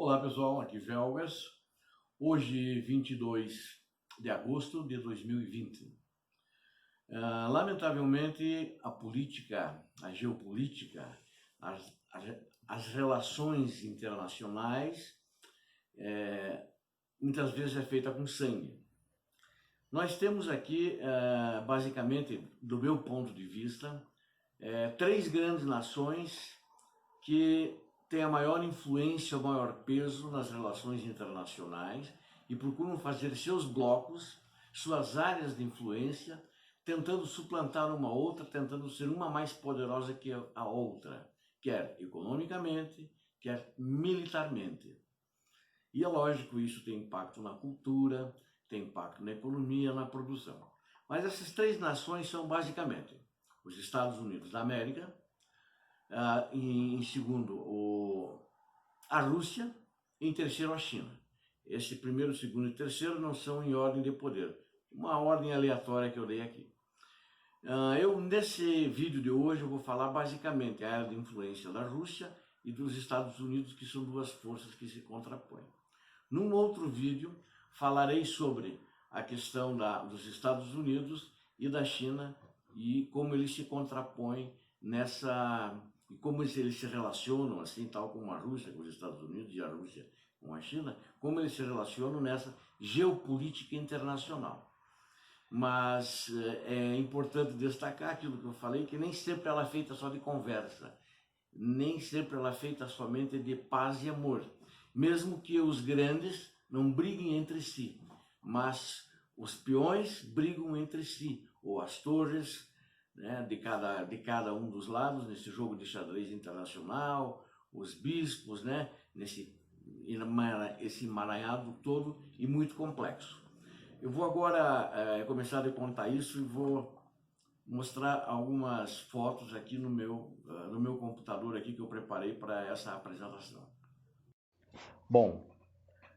Olá pessoal, aqui Velgas. Hoje, 22 de agosto de 2020. Lamentavelmente, a política, a geopolítica, as relações internacionais, muitas vezes é feita com sangue. Nós temos aqui, basicamente, do meu ponto de vista, três grandes nações que têm a maior influência, o maior peso nas relações internacionais e procuram fazer seus blocos, suas áreas de influência, tentando suplantar uma outra, tentando ser uma mais poderosa que a outra, quer economicamente, quer militarmente. E é lógico, isso tem impacto na cultura, tem impacto na economia, na produção. Mas essas três nações são basicamente os Estados Unidos da América, em segundo a Rússia, em terceiro a China. Esse primeiro, segundo e terceiro não são em ordem de poder, uma ordem aleatória que eu dei aqui. Nesse vídeo de hoje, eu vou falar basicamente a área de influência da Rússia e dos Estados Unidos, que são duas forças que se contrapõem. Num outro vídeo, falarei sobre a questão dos Estados Unidos e da China e como eles se contrapõem e como eles se relacionam, assim, tal como a Rússia com os Estados Unidos e a Rússia com a China, como eles se relacionam nessa geopolítica internacional. Mas é importante destacar aquilo que eu falei, que nem sempre ela é feita só de conversa, nem sempre ela é feita somente de paz e amor, mesmo que os grandes não briguem entre si, mas os peões brigam entre si, ou as torres, né, de cada um dos lados, nesse jogo de xadrez internacional, os bispos, né, esse emaranhado todo e muito complexo. Eu vou agora começar a contar isso e vou mostrar algumas fotos aqui no meu computador aqui que eu preparei para essa apresentação. Bom,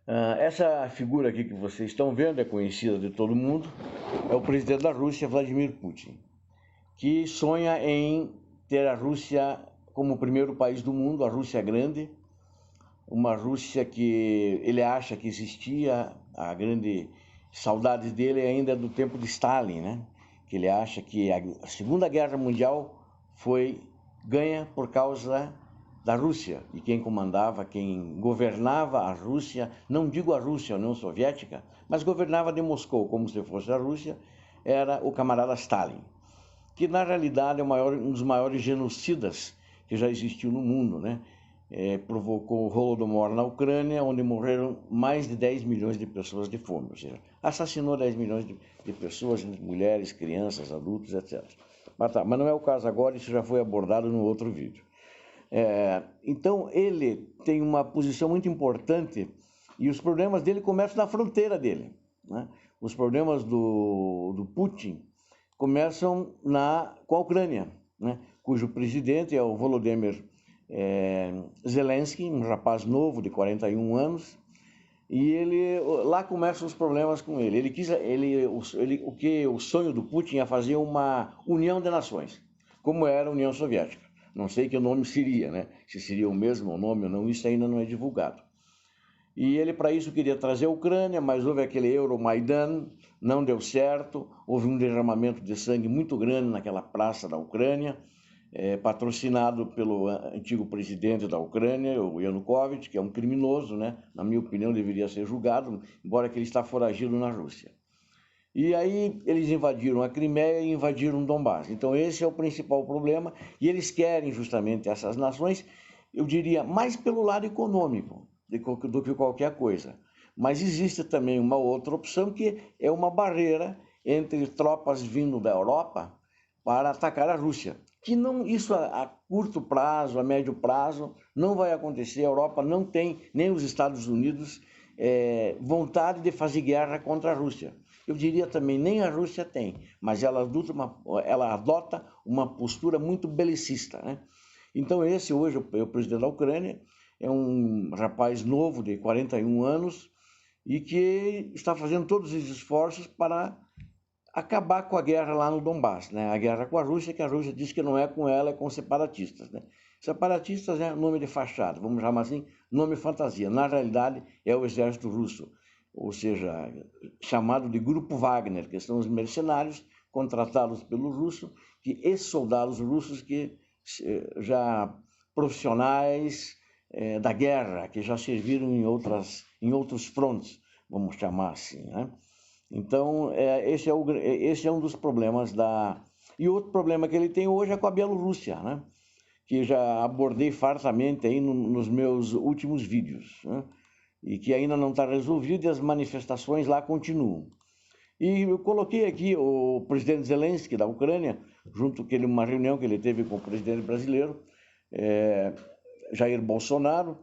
essa figura aqui que vocês estão vendo é conhecida de todo mundo, é o presidente da Rússia, Vladimir Putin, que sonha em ter a Rússia como o primeiro país do mundo, a Rússia grande, uma Rússia que ele acha que existia, a grande saudade dele ainda é do tempo de Stalin, né? Que ele acha que a Segunda Guerra Mundial foi ganha por causa da Rússia, e quem comandava, quem governava a Rússia, não digo a Rússia, a União Soviética, mas governava de Moscou, como se fosse a Rússia, era o camarada Stalin, que na realidade é um dos maiores genocidas que já existiu no mundo, né? Provocou o Holodomor na Ucrânia, onde morreram mais de 10 milhões de pessoas de fome, ou seja, assassinou 10 milhões de pessoas, mulheres, crianças, adultos, etc. Mas não é o caso agora, isso já foi abordado no outro vídeo. Então ele tem uma posição muito importante e os problemas dele começam na fronteira dele, né? Os problemas do Putin começam com a Ucrânia, né? Cujo presidente é o Volodymyr Zelensky, um rapaz novo de 41 anos, e lá começam os problemas com ele. O sonho do Putin é fazer uma união de nações, como era a União Soviética. Não sei que nome seria, né? Se seria o mesmo nome ou não, isso ainda não é divulgado. E ele, para isso, queria trazer a Ucrânia, mas houve aquele Euromaidan, não deu certo, houve um derramamento de sangue muito grande naquela praça da Ucrânia, patrocinado pelo antigo presidente da Ucrânia, o Yanukovych, que é um criminoso, né? Na minha opinião, deveria ser julgado, embora que ele está foragido na Rússia. E aí eles invadiram a Crimeia e invadiram Donbás. Então esse é o principal problema, e eles querem justamente essas nações, eu diria, mais pelo lado econômico do que qualquer coisa. Mas existe também uma outra opção, que é uma barreira entre tropas vindo da Europa para atacar a Rússia. Que não, isso a curto prazo, a médio prazo, não vai acontecer. A Europa não tem, nem os Estados Unidos, vontade de fazer guerra contra a Rússia. Eu diria também, nem a Rússia tem, mas ela adota uma postura muito belicista, né? Então esse hoje, o presidente da Ucrânia, é um rapaz novo de 41 anos e que está fazendo todos os esforços para acabar com a guerra lá no Donbás, né? A guerra com a Rússia, que a Rússia diz que não é com ela, é com os separatistas, né? Separatistas é nome de fachada, vamos chamar assim, nome fantasia. Na realidade, é o exército russo, ou seja, chamado de Grupo Wagner, que são os mercenários contratados pelo russo, que esses soldados russos que já profissionais da guerra, que já serviram em outros frontes, vamos chamar assim, né? Então, esse é um dos problemas da... E outro problema que ele tem hoje é com a Bielorrússia, né? Que já abordei fartamente aí nos meus últimos vídeos, né? E que ainda não está resolvido e as manifestações lá continuam. E eu coloquei aqui o presidente Zelensky da Ucrânia, junto com ele, uma reunião que ele teve com o presidente brasileiro, Jair Bolsonaro,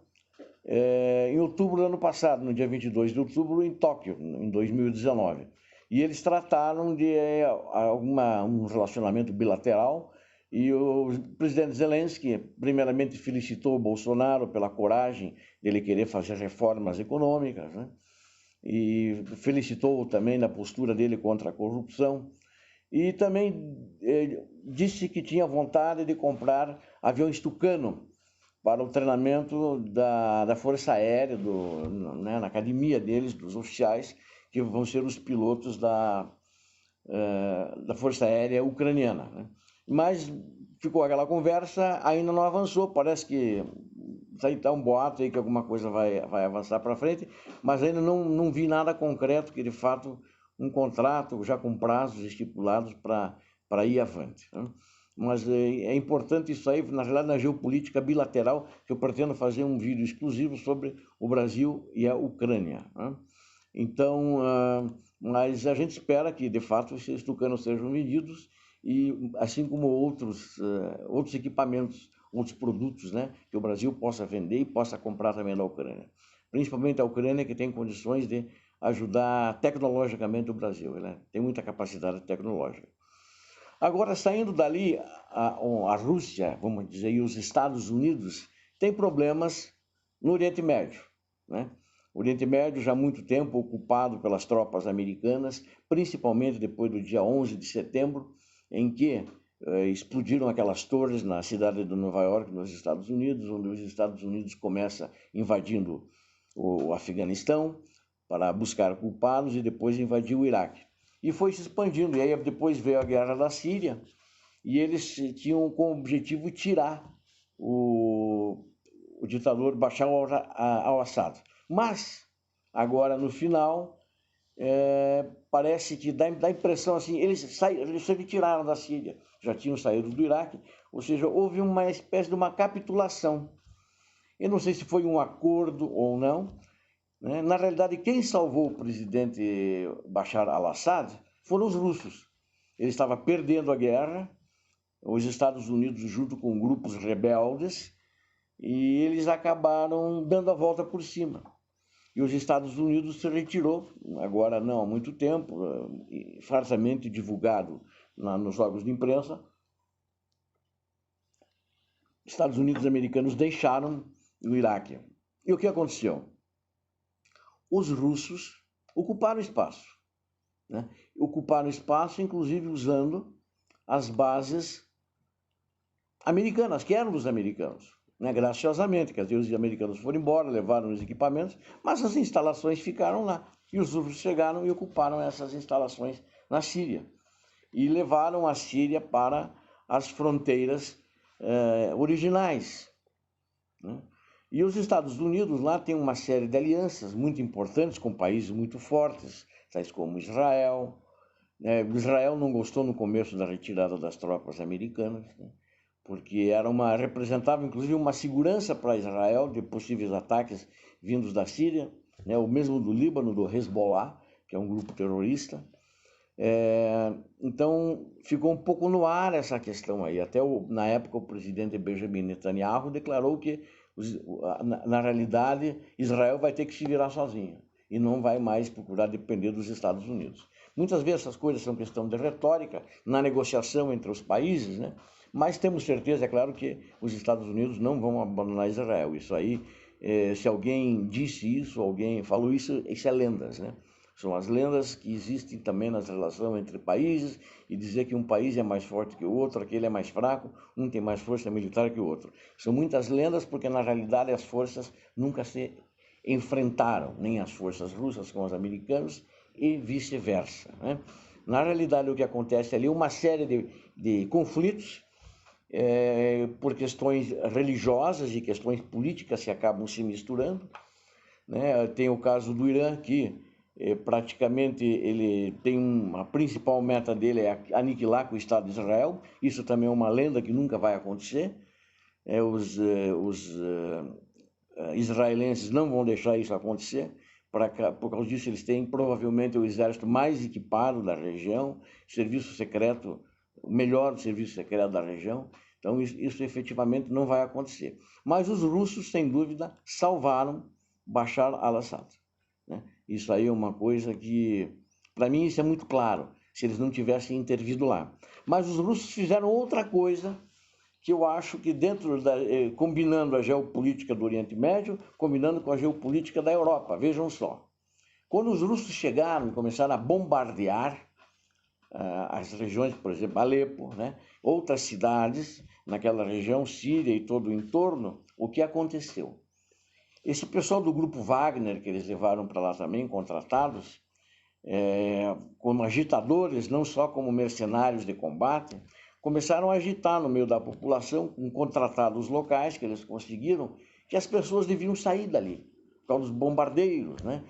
em outubro do ano passado, no dia 22 de outubro, em Tóquio, em 2019. E eles trataram de um relacionamento bilateral, e o presidente Zelensky, primeiramente, felicitou o Bolsonaro pela coragem dele querer fazer reformas econômicas, né? E felicitou também na postura dele contra a corrupção, e também disse que tinha vontade de comprar aviões Tucano para o treinamento da Força Aérea, na academia deles, dos oficiais, que vão ser os pilotos da Força Aérea Ucraniana, né? Mas ficou aquela conversa, ainda não avançou, parece que está um boato aí que alguma coisa vai avançar para frente, mas ainda não vi nada concreto que, de fato, um contrato já com prazos estipulados para ir avante, né? Mas é importante isso aí, na realidade, na geopolítica bilateral, que eu pretendo fazer um vídeo exclusivo sobre o Brasil e a Ucrânia, né? Então, mas a gente espera que, de fato, esses tucanos sejam vendidos, e assim como outros equipamentos, outros produtos, né, que o Brasil possa vender e possa comprar também da Ucrânia. Principalmente a Ucrânia, que tem condições de ajudar tecnologicamente o Brasil, né? Tem muita capacidade tecnológica. Agora, saindo dali, a Rússia, vamos dizer, e os Estados Unidos têm problemas no Oriente Médio, né? O Oriente Médio já há muito tempo ocupado pelas tropas americanas, principalmente depois do dia 11 de setembro, em que explodiram aquelas torres na cidade de Nova York, nos Estados Unidos, onde os Estados Unidos começa invadindo o Afeganistão para buscar culpados e depois invadiu o Iraque. E foi se expandindo, e aí depois veio a guerra da Síria, e eles tinham como objetivo tirar o ditador Bashar al-Assad. Mas, agora no final, parece que dá a impressão assim, eles se retiraram da Síria, já tinham saído do Iraque, ou seja, houve uma espécie de uma capitulação. Eu não sei se foi um acordo ou não, né? Na realidade, quem salvou o presidente Bashar al-Assad foram os russos. Ele estava perdendo a guerra, os Estados Unidos junto com grupos rebeldes, e eles acabaram dando a volta por cima. E os Estados Unidos se retirou, agora não há muito tempo, fartamente divulgado nos órgãos de imprensa. Estados Unidos e americanos deixaram o Iraque. E o que aconteceu? Os russos ocuparam espaço, né? Ocuparam espaço, inclusive usando as bases americanas, que eram dos americanos, né? Graciosamente, quer dizer, os americanos foram embora, levaram os equipamentos, mas as instalações ficaram lá. E os russos chegaram e ocuparam essas instalações na Síria. E levaram a Síria para as fronteiras originais, né? E os Estados Unidos lá têm uma série de alianças muito importantes com países muito fortes, tais como Israel. Israel não gostou no começo da retirada das tropas americanas, né? Porque representava inclusive uma segurança para Israel de possíveis ataques vindos da Síria, né? O mesmo do Líbano, do Hezbollah, que é um grupo terrorista. Então ficou um pouco no ar essa questão aí. Até na época o presidente Benjamin Netanyahu declarou que na realidade Israel vai ter que se virar sozinho e não vai mais procurar depender dos Estados Unidos. Muitas vezes essas coisas são questão de retórica na negociação entre os países, né? Mas temos certeza, é claro, que os Estados Unidos não vão abandonar Israel. Isso aí, se alguém disse isso, alguém falou isso, isso é lendas, né? São as lendas que existem também nas relações entre países e dizer que um país é mais forte que o outro, aquele é mais fraco, um tem mais força militar que o outro. São muitas lendas porque, na realidade, as forças nunca se enfrentaram, nem as forças russas com os americanos e vice-versa, né? Na realidade, o que acontece ali é uma série de conflitos por questões religiosas e questões políticas que acabam se misturando, né? Tem o caso do Irã, que praticamente ele tem a principal meta dele é aniquilar com o Estado de Israel. Isso também é uma lenda que nunca vai acontecer. Os israelenses não vão deixar isso acontecer. Por causa disso, eles têm provavelmente o exército mais equipado da região, serviço secreto, o melhor serviço secreto da região. Então, isso efetivamente não vai acontecer. Mas os russos, sem dúvida, salvaram Bashar al-Assad, né? Isso aí é uma coisa que, para mim, isso é muito claro, se eles não tivessem intervido lá. Mas os russos fizeram outra coisa que eu acho que combinando a geopolítica do Oriente Médio, combinando com a geopolítica da Europa. Vejam só, quando os russos chegaram e começaram a bombardear as regiões, por exemplo, Alepo, né, outras cidades naquela região, Síria e todo o entorno, o que aconteceu? Esse pessoal do grupo Wagner, que eles levaram para lá também, contratados, como agitadores, não só como mercenários de combate, começaram a agitar no meio da população, com contratados locais que eles conseguiram, que as pessoas deviam sair dali, por causa dos bombardeiros, né?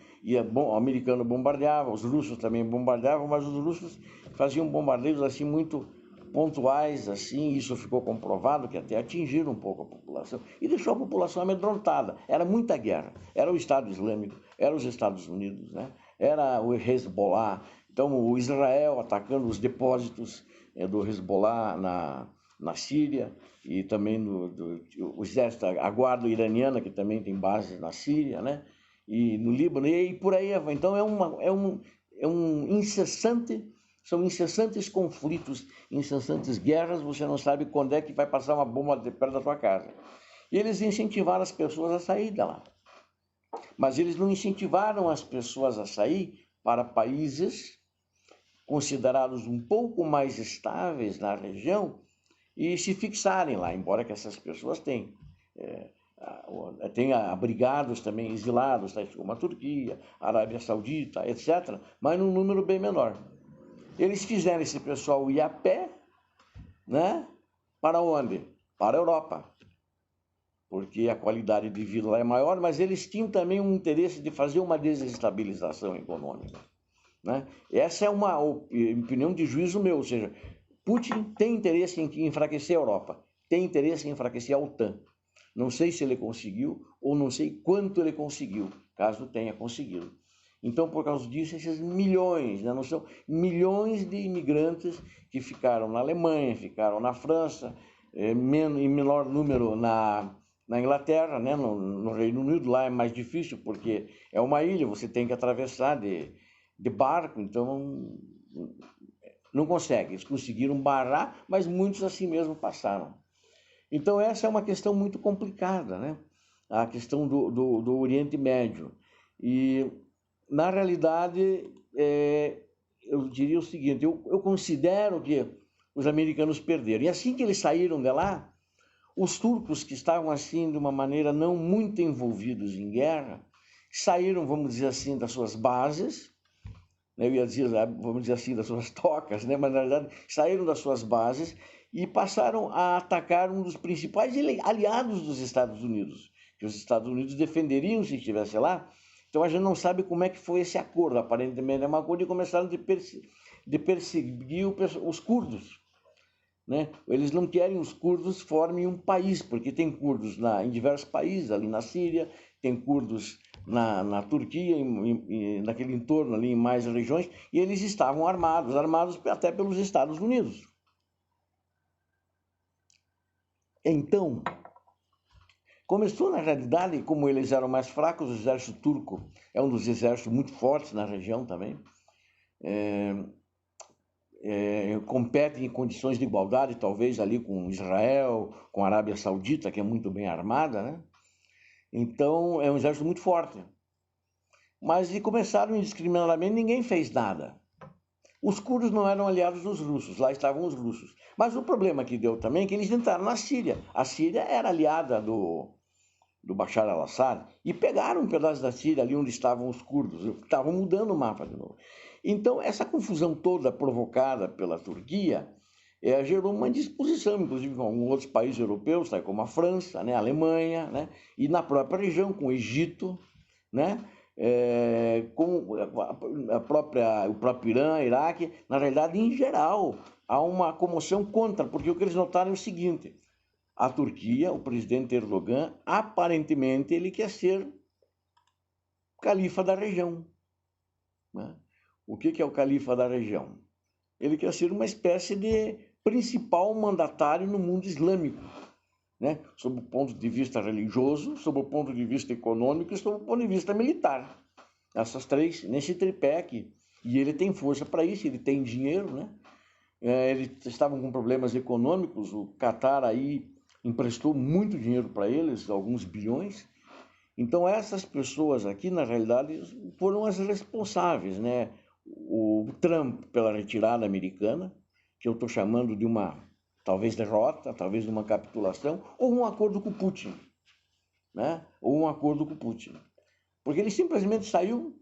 O americano bombardeava, os russos também bombardeavam, mas os russos faziam bombardeios assim muito pontuais, assim, isso ficou comprovado que até atingiram um pouco a população e deixou a população amedrontada. Era muita guerra, era o Estado Islâmico, era os Estados Unidos, né? Era o Hezbollah, então o Israel atacando os depósitos do Hezbollah na Síria e também o exército, a guarda iraniana, que também tem bases na Síria, né? E no Líbano, e por aí. Então são incessantes conflitos, incessantes guerras, você não sabe quando é que vai passar uma bomba perto da tua casa. E eles incentivaram as pessoas a sair de lá. Mas eles não incentivaram as pessoas a sair para países considerados um pouco mais estáveis na região e se fixarem lá, embora que essas pessoas tenham abrigados também exilados, como a Turquia, a Arábia Saudita, etc., mas num número bem menor. Eles fizeram esse pessoal ir a pé, né? Para onde? Para a Europa, porque a qualidade de vida lá é maior, mas eles tinham também um interesse de fazer uma desestabilização econômica, né? Essa é uma opinião de juízo meu, ou seja, Putin tem interesse em enfraquecer a Europa, tem interesse em enfraquecer a OTAN. Não sei se ele conseguiu ou não sei quanto ele conseguiu, caso tenha conseguido. Então, por causa disso, esses milhões, né, não são milhões de imigrantes que ficaram na Alemanha, ficaram na França, em menor número na Inglaterra, né, no Reino Unido. Lá é mais difícil porque é uma ilha, você tem que atravessar de barco, então não consegue. Eles conseguiram barrar, mas muitos assim mesmo passaram. Então essa é uma questão muito complicada, né? A questão do Oriente Médio. E, na realidade, eu diria o seguinte, eu considero que os americanos perderam. E assim que eles saíram de lá, os turcos, que estavam assim de uma maneira não muito envolvidos em guerra, saíram, vamos dizer assim, das suas bases, né? Eu ia dizer, vamos dizer assim, das suas tocas, né? Mas na verdade saíram das suas bases e passaram a atacar um dos principais aliados dos Estados Unidos, que os Estados Unidos defenderiam se estivesse lá. Então a gente não sabe como é que foi esse acordo, aparentemente é um acordo, e começaram de perseguir os curdos, né? Eles não querem os curdos formem um país, porque tem curdos em diversos países, ali na Síria, tem curdos na Turquia, e naquele entorno ali, em mais regiões, e eles estavam armados até pelos Estados Unidos. Então, começou, na realidade, como eles eram mais fracos, o exército turco é um dos exércitos muito fortes na região também, competem em condições de igualdade, talvez ali com Israel, com a Arábia Saudita, que é muito bem armada, né? Então, é um exército muito forte. mas começaram indiscriminadamente, ninguém fez nada. Os curdos não eram aliados dos russos, lá estavam os russos. Mas o problema que deu também é que eles entraram na Síria. A Síria era aliada do Bashar al-Assad e pegaram um pedaço da Síria ali onde estavam os curdos, estavam mudando o mapa de novo. Então, essa confusão toda provocada pela Turquia gerou uma indisposição, inclusive com outros países europeus, como a França, né, a Alemanha, né, e na própria região, com o Egito, né, com o próprio Irã, Iraque. Na realidade, em geral, há uma comoção contra, porque o que eles notaram é o seguinte: a Turquia, o presidente Erdogan, aparentemente ele quer ser califa da região. Né? O que é o califa da região? Ele quer ser uma espécie de principal mandatário no mundo islâmico, né? Sob o ponto de vista religioso, sob o ponto de vista econômico e sob o ponto de vista militar. Essas três, nesse tripé aqui. E ele tem força para isso, ele tem dinheiro, né? Eles estavam com problemas econômicos, o Catar aí emprestou muito dinheiro para eles, alguns bilhões. Então essas pessoas aqui, na realidade, foram as responsáveis, né? O Trump pela retirada americana, que eu estou chamando de uma, talvez, derrota, talvez de uma capitulação, ou um acordo com o Putin, né? Ou um acordo com o Putin. Porque ele simplesmente saiu,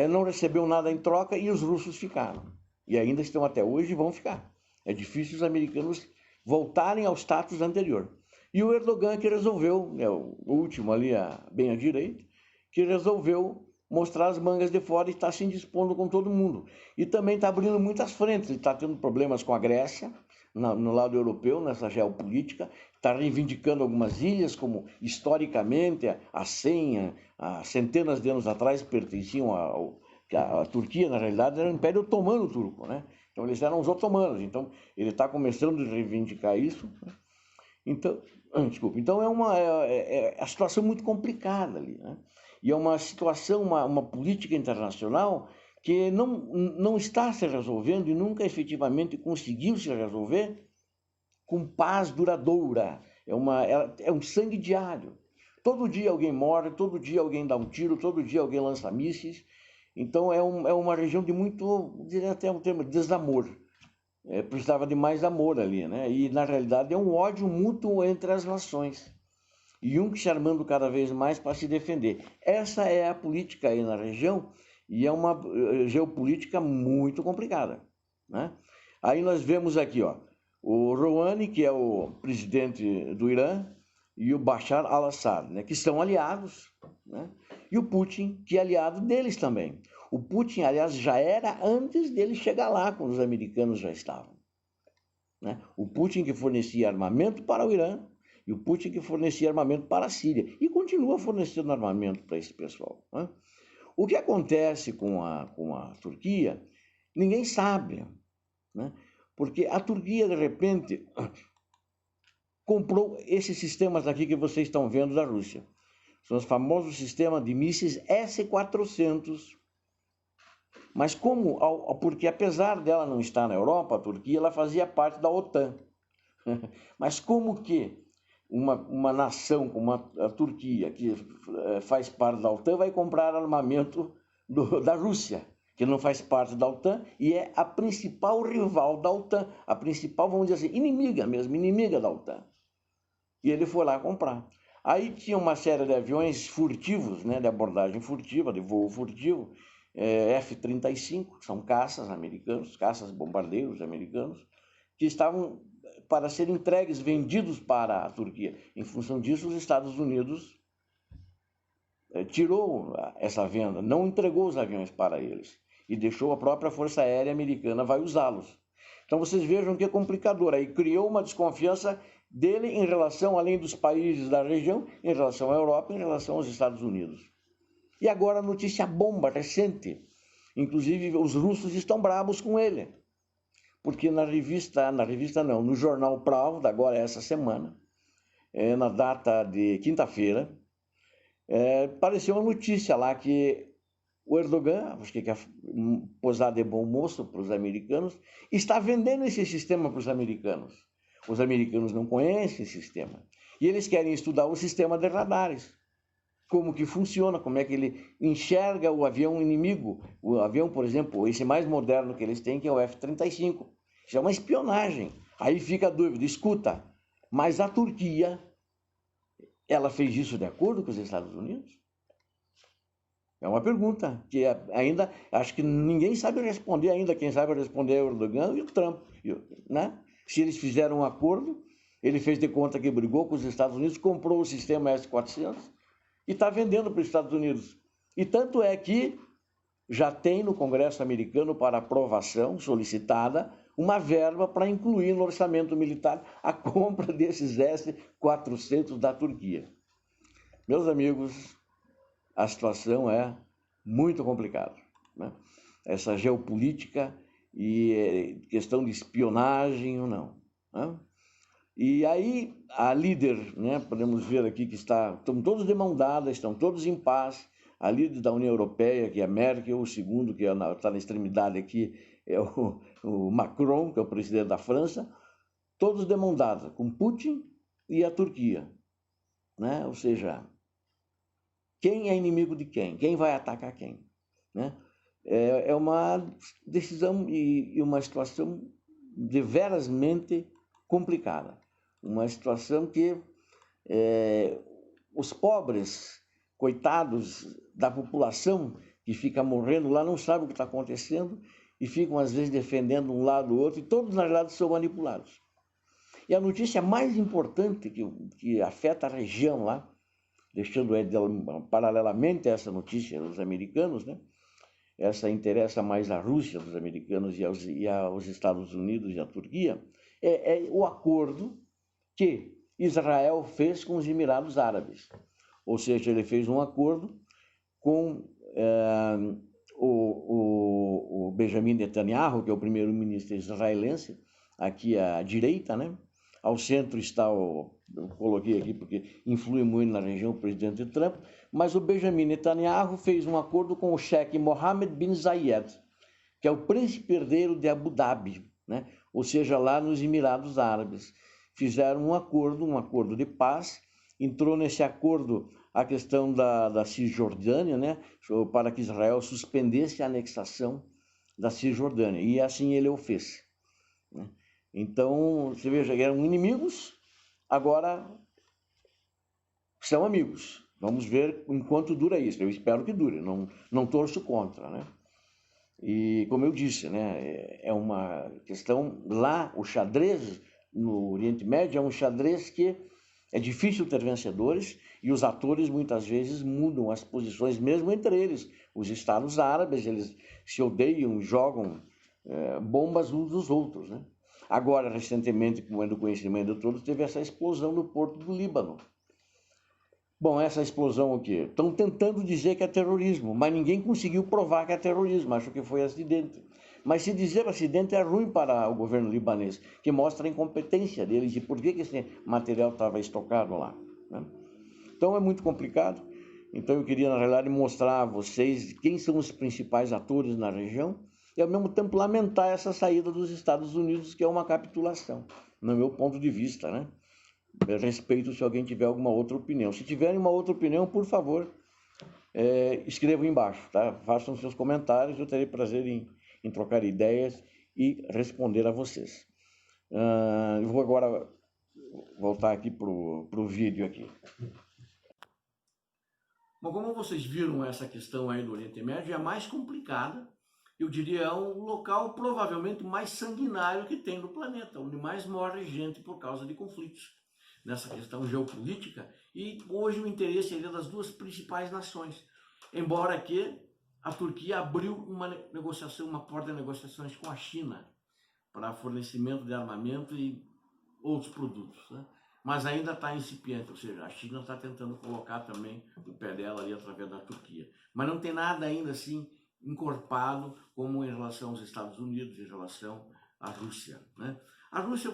não recebeu nada em troca e os russos ficaram. E ainda estão até hoje e vão ficar. É difícil os americanos voltarem ao status anterior. E o Erdogan que resolveu, o último ali, bem à direita, que resolveu mostrar as mangas de fora e está se indispondo com todo mundo. E também está abrindo muitas frentes. Ele está tendo problemas com a Grécia, no lado europeu, nessa geopolítica. Está reivindicando algumas ilhas, como historicamente, há centenas de anos atrás, pertenciam à Turquia, na realidade, era o Império Otomano Turco, né? Então, eles eram os otomanos. Então, ele está começando a reivindicar isso. Né? Então, desculpa. Então, é a situação muito complicada ali, né? E é uma situação, uma política internacional que não está se resolvendo e nunca efetivamente conseguiu se resolver com paz duradoura. É um sangue diário. Todo dia alguém morre, todo dia alguém dá um tiro, todo dia alguém lança mísseis. Então é uma região de muito, diria até um termo, desamor. Precisava de mais amor ali, né? E na realidade é um ódio mútuo entre as nações. E um que se armando cada vez mais para se defender. Essa é a política aí na região e é uma geopolítica muito complicada, né? Aí nós vemos aqui, ó, o Rouhani, que é o presidente do Irã, e o Bashar al-Assad, né, que são aliados, né? E o Putin, que é aliado deles também. O Putin, aliás, já era antes dele chegar lá, quando os americanos já estavam, né? O Putin que fornecia armamento para o Irã e o Putin que fornecia armamento para a Síria e continua fornecendo armamento para esse pessoal, né? O que acontece com a Turquia, ninguém sabe, né? Porque a Turquia, de repente, comprou esses sistemas aqui que vocês estão vendo da Rússia. São os famosos sistemas de mísseis S-400. Mas porque apesar dela não estar na Europa, a Turquia, ela fazia parte da OTAN. Mas como que uma nação como a Turquia, que faz parte da OTAN, vai comprar armamento da Rússia, que não faz parte da OTAN e é a principal rival da OTAN, a principal, vamos dizer assim, inimiga mesmo, inimiga da OTAN. E ele foi lá comprar. Aí tinha uma série de aviões furtivos, né, de abordagem furtiva, de voo furtivo, F-35, que são caças americanos, caças bombardeiros americanos, que estavam para serem entregues, vendidos para a Turquia. Em função disso, os Estados Unidos tirou essa venda, não entregou os aviões para eles e deixou a própria Força Aérea Americana vai usá-los. Então vocês vejam que é complicador. Aí criou uma desconfiança dele em relação, além dos países da região, em relação à Europa, em relação aos Estados Unidos. E agora a notícia bomba recente. Inclusive os russos estão bravos com ele. Porque no jornal Pravda, agora essa semana, na data de quinta-feira, apareceu uma notícia lá que o Erdogan, acho que quer posar de bom moço para os americanos, está vendendo esse sistema para os americanos. Os americanos não conhecem esse sistema. E eles querem estudar o sistema de radares. como que funciona, como é que ele enxerga o avião inimigo. O avião, por exemplo, esse mais moderno que eles têm, que é o F-35. Isso é uma espionagem. Aí fica a dúvida, escuta, mas a Turquia, ela fez isso de acordo com os Estados Unidos? É uma pergunta que ainda, acho que ninguém sabe responder ainda. Quem sabe responder é o Erdogan e o Trump, né? Se eles fizeram um acordo, ele fez de conta que brigou com os Estados Unidos, comprou o sistema S-400 e está vendendo para os Estados Unidos. E tanto é que já tem no Congresso americano para aprovação solicitada uma verba para incluir no orçamento militar a compra desses S-400 da Turquia. Meus amigos, a situação é muito complicada, né? Essa geopolítica e questão de espionagem ou não, né? E aí a líder, né, podemos ver aqui que estão todos de mão dada, estão todos em paz. A líder da União Europeia, que é a Merkel, o segundo, que está na extremidade aqui, é o Macron, que é o presidente da França, todos de mão dada, com Putin e a Turquia, né? Ou seja, quem é inimigo de quem? Quem vai atacar quem? Né? É uma decisão e uma situação deverasmente complicada. Uma situação que os pobres, coitados da população que fica morrendo lá, não sabem o que está acontecendo e ficam, às vezes, defendendo um lado ou outro, e todos, na realidade, são manipulados. E a notícia mais importante que afeta a região lá, deixando paralelamente a essa notícia dos americanos, né? Essa interessa mais à Rússia dos americanos e aos Estados Unidos e à Turquia, é o acordo que Israel fez com os Emirados Árabes. Ou seja, ele fez um acordo com o Benjamin Netanyahu, que é o primeiro-ministro israelense, aqui à direita, né? Ao centro está eu coloquei aqui porque influi muito na região o presidente Trump, mas o Benjamin Netanyahu fez um acordo com o chefe Mohammed bin Zayed, que é o príncipe herdeiro de Abu Dhabi, né? Ou seja, lá nos Emirados Árabes. Fizeram um acordo de paz. Entrou nesse acordo a questão da Cisjordânia, né? Para que Israel suspendesse a anexação da Cisjordânia, e assim ele o fez, né? Então, você veja, eram inimigos, agora são amigos. Vamos ver enquanto dura isso. Eu espero que dure, não torço contra, né? E, como eu disse, né, é uma questão lá, o xadrez no Oriente Médio é um xadrez que é difícil ter vencedores, e os atores muitas vezes mudam as posições mesmo entre eles. Os Estados Árabes, eles se odeiam, jogam bombas uns dos outros, né? Agora, recentemente, como é do conhecimento de todos, teve essa explosão no porto do Líbano. Bom, essa explosão o quê? Estão tentando dizer que é terrorismo, mas ninguém conseguiu provar que é terrorismo, acho que foi acidente. Mas se dizer acidente é ruim para o governo libanês, que mostra a incompetência deles e por que esse material estava estocado lá, né? Então é muito complicado. Então eu queria, na realidade, mostrar a vocês quem são os principais atores na região e, ao mesmo tempo, lamentar essa saída dos Estados Unidos, que é uma capitulação, no meu ponto de vista, né? Eu respeito se alguém tiver alguma outra opinião. Se tiverem uma outra opinião, por favor, escrevam embaixo, tá? Façam seus comentários, eu terei prazer em trocar ideias e responder a vocês. Eu vou agora voltar aqui para o vídeo aqui. Bom, como vocês viram, essa questão aí do Oriente Médio é a mais complicada. Eu diria, é um local provavelmente mais sanguinário que tem no planeta, onde mais morre gente por causa de conflitos nessa questão geopolítica, e hoje o interesse é das duas principais nações, embora que a Turquia abriu uma negociação, uma porta de negociações com a China para fornecimento de armamento e outros produtos, né? Mas ainda está incipiente, ou seja, a China está tentando colocar também o pé dela ali através da Turquia, mas não tem nada ainda assim encorpado como em relação aos Estados Unidos, em relação à Rússia, né? A Rússia,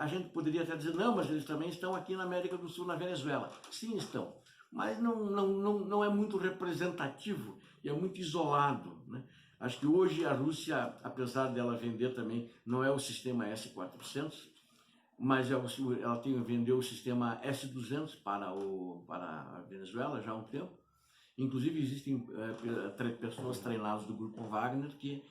a gente poderia até dizer, não, mas eles também estão aqui na América do Sul, na Venezuela. Sim, estão, mas não é muito representativo e é muito isolado, né? Acho que hoje a Rússia, apesar dela vender também, não é o sistema S-400, mas ela vendeu o sistema S-200 para a Venezuela já há um tempo. Inclusive existem pessoas treinadas do Grupo Wagner que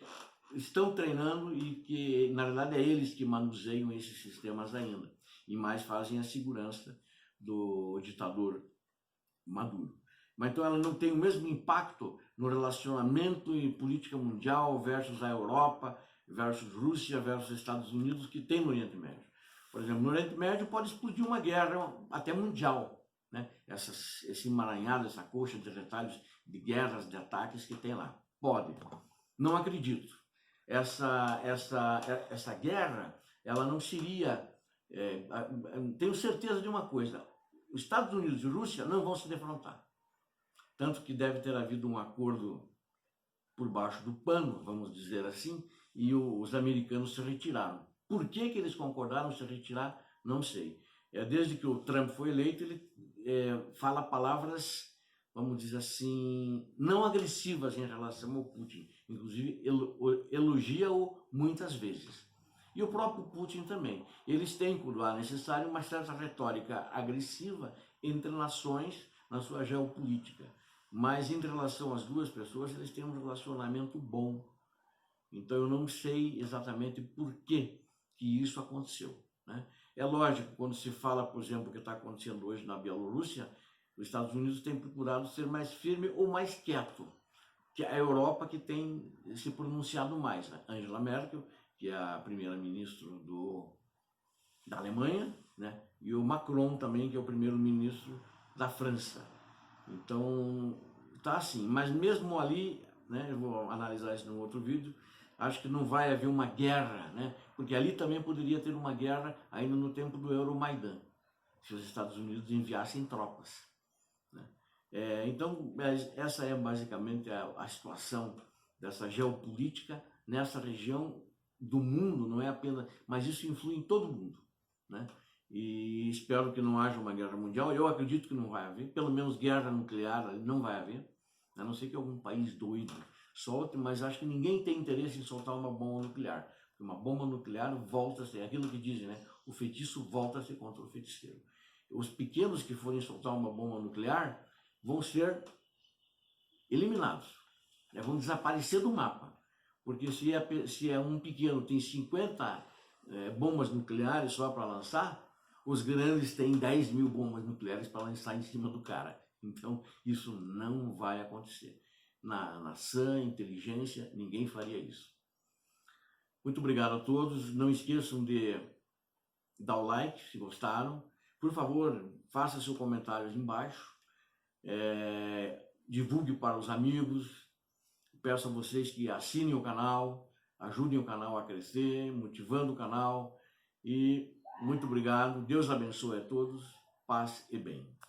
estão treinando e que, na verdade, é eles que manuseiam esses sistemas ainda. E mais fazem a segurança do ditador Maduro. Mas então ela não tem o mesmo impacto no relacionamento e política mundial versus a Europa, versus Rússia, versus Estados Unidos, que tem no Oriente Médio. Por exemplo, no Oriente Médio pode explodir uma guerra até mundial, né? Esse emaranhado, essa coxa de retalhos de guerras, de ataques que tem lá. Pode. Não acredito. Essa guerra, ela não seria... tenho certeza de uma coisa, os Estados Unidos e a Rússia não vão se defrontar. Tanto que deve ter havido um acordo por baixo do pano, vamos dizer assim, e os americanos se retiraram. Por que eles concordaram se retirar? Não sei. Desde que o Trump foi eleito, ele fala palavras, vamos dizer assim, não agressivas em relação ao Putin. Inclusive, elogia-o muitas vezes. E o próprio Putin também. Eles têm, quando há necessário, uma certa retórica agressiva entre nações na sua geopolítica. Mas em relação às duas pessoas, eles têm um relacionamento bom. Então eu não sei exatamente por que isso aconteceu, né? É lógico, quando se fala, por exemplo, o que está acontecendo hoje na Bielorrússia, os Estados Unidos têm procurado ser mais firme ou mais quieto, que a Europa que tem se pronunciado mais, né? Angela Merkel, que é a primeira-ministra da Alemanha, né? E o Macron também, que é o primeiro-ministro da França. Então, tá assim, mas mesmo ali, né, eu vou analisar isso num outro vídeo, acho que não vai haver uma guerra, né? Porque ali também poderia ter uma guerra ainda no tempo do Euromaidan, se os Estados Unidos enviassem tropas, né? Então, essa é basicamente a situação dessa geopolítica nessa região do mundo, não é apenas, mas isso influi em todo mundo, né? E espero que não haja uma guerra mundial. Eu acredito que não vai haver, pelo menos guerra nuclear não vai haver, a não ser que algum país doido solte, mas acho que ninguém tem interesse em soltar uma bomba nuclear. Porque uma bomba nuclear volta a ser aquilo que dizem, né? O feitiço volta a ser contra o feiticeiro. Os pequenos que forem soltar uma bomba nuclear vão ser eliminados, né? Vão desaparecer do mapa. Porque se é um pequeno tem 50 bombas nucleares só para lançar, os grandes têm 10 mil bombas nucleares para lançar em cima do cara. Então, isso não vai acontecer. Na sã inteligência, ninguém faria isso. Muito obrigado a todos. Não esqueçam de dar o like se gostaram. Por favor, faça seu comentário aí embaixo. Divulgue para os amigos. Peço a vocês que assinem o canal, ajudem o canal a crescer, motivando o canal. E muito obrigado. Deus abençoe a todos. Paz e bem.